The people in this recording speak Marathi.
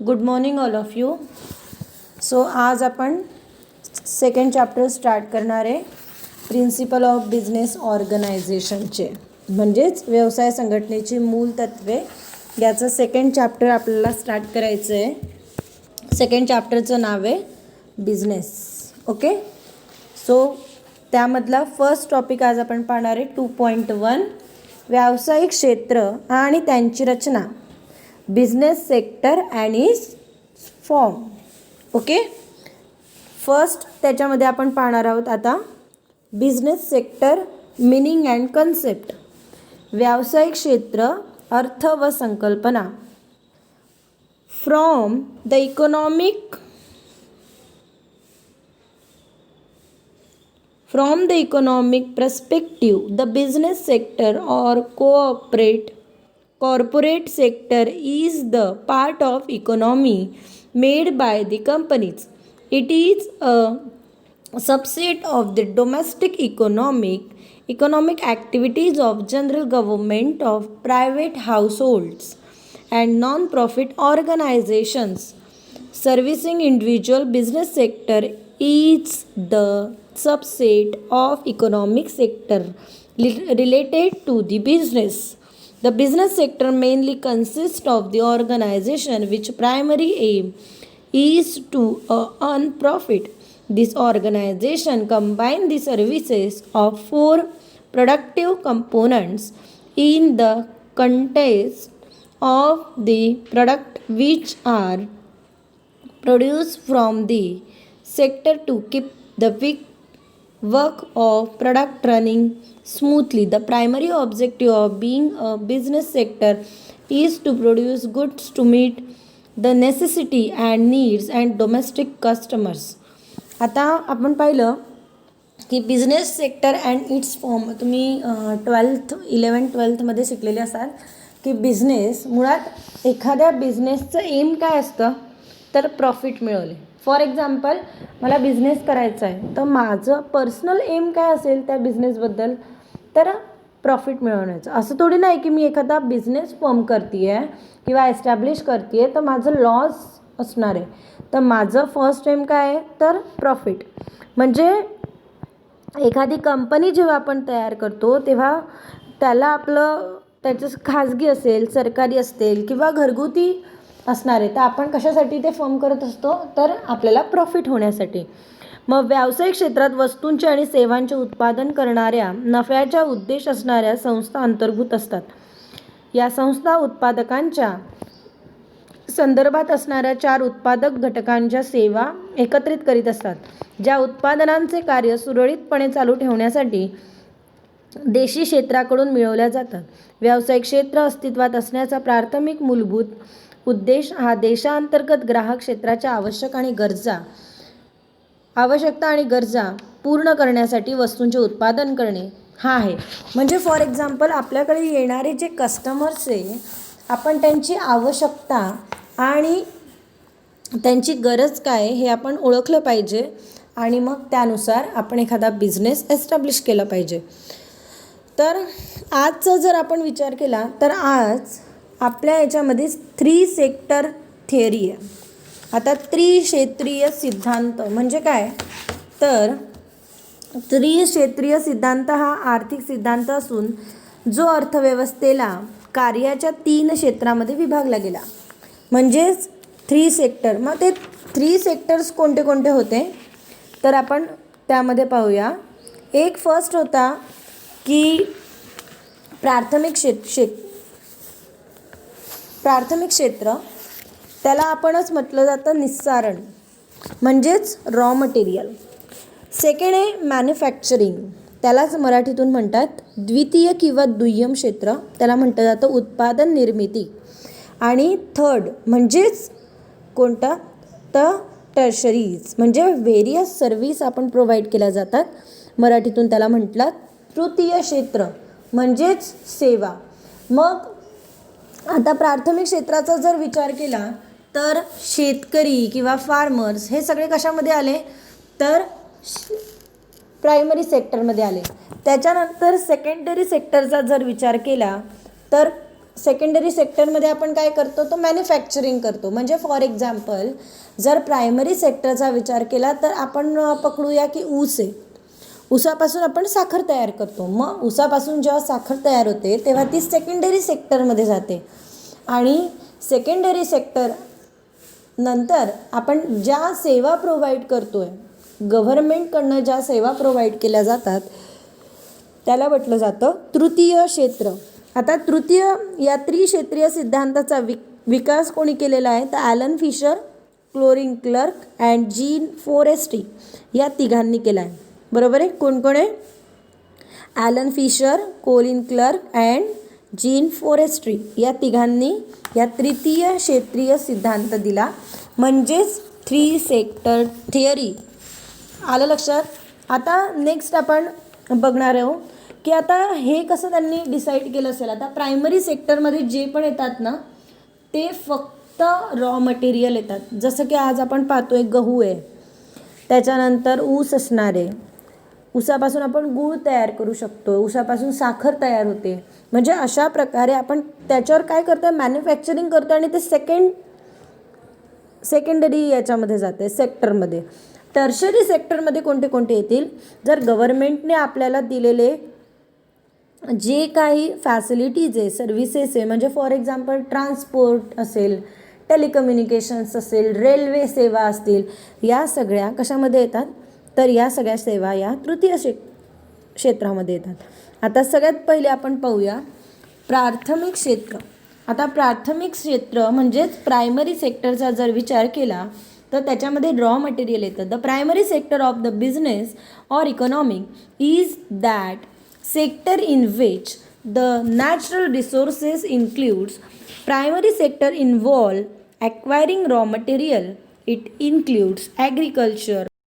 Good morning all of you. So आज आपण सेकंड चॅप्टर स्टार्ट करणार आहे प्रिन्सिपल ऑफ बिझनेस ऑर्गनायझेशनचे, म्हणजेच व्यवसाय संघटनेची मूल तत्वे. याचं सेकंड चॅप्टर आपल्याला स्टार्ट करायचं आहे. सेकंड चॅप्टरचं नाव आहे बिझनेस. ओके, सो त्यामधला फर्स्ट टॉपिक आज आपण पाहणार आहे 2.1 व्यावसायिक क्षेत्र आणि त्यांची रचना, business sector and is form. Okay, first त्याच्यामध्ये आपण पाहणार आहोत आता business sector meaning and concept. व्यावसायिक क्षेत्र, अर्थ व संकल्पना. From the economic perspective, the business sector or corporate sector is the part of economy made by the companies. It is a subset of the domestic economic activities of general government, of private households and non-profit organizations servicing individual. Business sector is the subset of economic sector related to the business. The business sector mainly consists of the organization which primary aim is to earn profit. This organization combines the services of four productive components in the context of the product which are produced from the sector to keep the work of product running smoothly. The primary objective of being a business sector is to produce goods to meet the necessity and needs and domestic customers. आता आपण पाहिलं की business sector and it's form, तुम्ही 11th-12th मध्ये शिकलेले असाल की बिझनेस मुळात एखाद्या बिझनेसचं एम काय असतं तर प्रॉफिट मिळवणे. फॉर एक्झाम्पल, मला बिझनेस करायचा आहे तर माझं पर्सनल एम काय असेल त्या बिझनेसबद्दल तर प्रॉफिट मिळवण्याचं. असं थोडी नाही की मी एखादा बिझनेस फॉर्म करते आहे किंवा एस्टॅब्लिश करते आहे तर माझं लॉस असणार आहे. तर माझं फर्स्ट एम काय आहे तर प्रॉफिट. म्हणजे एखादी कंपनी जेव्हा आपण तयार करतो तेव्हा त्याला आपलं त्याचं खाजगी असेल, सरकारी असेल किंवा घरगुती असणार आहे तर आपण कशासाठी ते फॉर्म करत असतो तर आपल्याला प्रॉफिट होण्यासाठी. मग व्यावसायिक क्षेत्रात वस्तूंचे आणि सेवांचे उत्पादन करणाऱ्या नफ्याचा उद्देश असणाऱ्या संस्था अंतर्भूत असतात. या संस्था उत्पादकांच्या संदर्भात असणाऱ्या 4 उत्पादक घटकांच्या सेवा एकत्रित करीत असतात, ज्या उत्पादनांचे कार्य सुरळीतपणे चालू ठेवण्यासाठी देशी क्षेत्राकडून मिळवल्या जातात. व्यावसायिक क्षेत्र अस्तित्वात असण्याचा प्राथमिक मूलभूत उद्देश हा देशांतर्गत ग्राहक क्षेत्राच्या आवश्यकता आणि गरजा पूर्ण करण्यासाठी वस्तूंचे उत्पादन करणे हा आहे. म्हणजे फॉर एक्झाम्पल, आपल्याकडे येणारे जे कस्टमर्स आहे आपण त्यांची आवश्यकता आणि त्यांची गरज काय हे आपण ओळखलं पाहिजे आणि मग त्यानुसार आपण एखादा बिझनेस एस्टॅब्लिश केला पाहिजे. तर आजचा जर आपण विचार केला तर आज आपल्या याच्यामध्ये 3 सेक्टर थिअरी आहे. आता त्रिक्षेत्रीय सिद्धांत म्हणजे काय तर त्रिक्षेत्रीय सिद्धांत हा आर्थिक सिद्धांत असून जो अर्थव्यवस्थेला कार्याच्या 3 क्षेत्रामध्ये विभागला गेला, म्हणजेच 3 सेक्टर. मग ते 3 सेक्टर्स कोणते कोणते होते तर आपण त्यामध्ये पाहूया. एक फर्स्ट होता की प्राथमिक क्षेत्र, त्याला आपणच म्हटलं जातं निस्सारण, म्हणजेच रॉ मटेरियल. सेकंड आहे मॅन्युफॅक्चरिंग, त्यालाच मराठीतून म्हणतात द्वितीय किंवा दुय्यम क्षेत्र, त्याला म्हटलं जातं उत्पादन निर्मिती. आणि थर्ड म्हणजेच कोणता तर टर्शरीज, म्हणजे व्हेरियस सर्व्हिस आपण प्रोव्हाइड केल्या जातात, मराठीतून त्याला म्हटलं तृतीय क्षेत्र म्हणजेच सेवा. मग आता प्राथमिक क्षेत्राचा जर विचार केला तर शेतकरी किंवा फार्मर्स हे सगळे कशामध्ये आले तर प्रायमरी सेक्टरमध्ये आले. त्याच्यानंतर सेकंडरी सेक्टरचा जर विचार केला तर सेकंडरी सेक्टरमध्ये आपण काय करतो, तो मॅन्युफॅक्चरिंग करतो. म्हणजे फॉर एक्झाम्पल जर प्रायमरी सेक्टरचा विचार केला तर आपण पकडूया की ऊस आहे. ऊसापासून आपण साखर तयार करतो. मग ऊसापासून जेव्हा साखर तयार होते तेव्हा ती सेकंडरी सेक्टरमध्ये जाते. आणि सेकंडरी सेक्टर नंतर आपण ज्या सेवा प्रोव्हाइड करतो आहे, गव्हर्नमेंटकडनं ज्या सेवा प्रोव्हाइड केल्या जातात त्याला म्हटलं जातं तृतीय क्षेत्र. आता तृतीय या त्रिक्षेत्रीय सिद्धांताचा विकास कोणी केलेला आहे, तर Alan Fisher, Colin Clark and Jean Fourastie या तिघांनी केला आहे. बरोबर आहे. कोण कोण आहे, Alan Fisher, Colin Clark and Jean Fourastie या तिघांनी या तृतीय क्षेत्रीय सिद्धांत दिला, म्हणजेच 3 सेक्टर थिअरी. आलं लक्षात. आता नेक्स्ट आपण बघणार आहोत की आता हे कसं त्यांनी डिसाईड केलं असेल. आता प्रायमरी सेक्टरमध्ये जे पण येतात ना ते फक्त रॉ मटेरियल येतात. जसं की आज आपण पाहतोय गहू आहे, त्याच्यानंतर ऊस असणार आहे. ऊसापासून आपण गूळ तयार करू शकतो, ऊसापासून साखर तयार होते. म्हणजे अशा प्रकारे आपण त्याच्यावर काय करतो, मॅन्युफॅक्चरिंग करतो आणि ते सेकंडरी याच्यामध्ये जाते सेक्टरमध्ये. टर्शरी सेक्टरमध्ये कोणते कोणते येतील, जर गव्हर्नमेंटने आपल्याला दिलेले जे काही फॅसिलिटीज आहे, सर्व्हिसेस आहे, म्हणजे फॉर एक्झाम्पल ट्रान्सपोर्ट असेल, टेलिकम्युनिकेशन्स असेल, रेल्वे सेवा असतील, या सगळ्या कशामध्ये येतात, तर या सगळ्या सेवा या तृतीय क्षेत्रामध्ये येतात. आता सगळ्यात पहिले आपण पाहूया प्राथमिक क्षेत्र. आता प्राथमिक क्षेत्र म्हणजेच प्रायमरी सेक्टरचा जर विचार केला तर त्याच्यामध्ये रॉ मटेरियल येतं. The primary sector of the business or economic is that sector in which the natural resources includes. Primary sector involve acquiring raw material. It includes agriculture,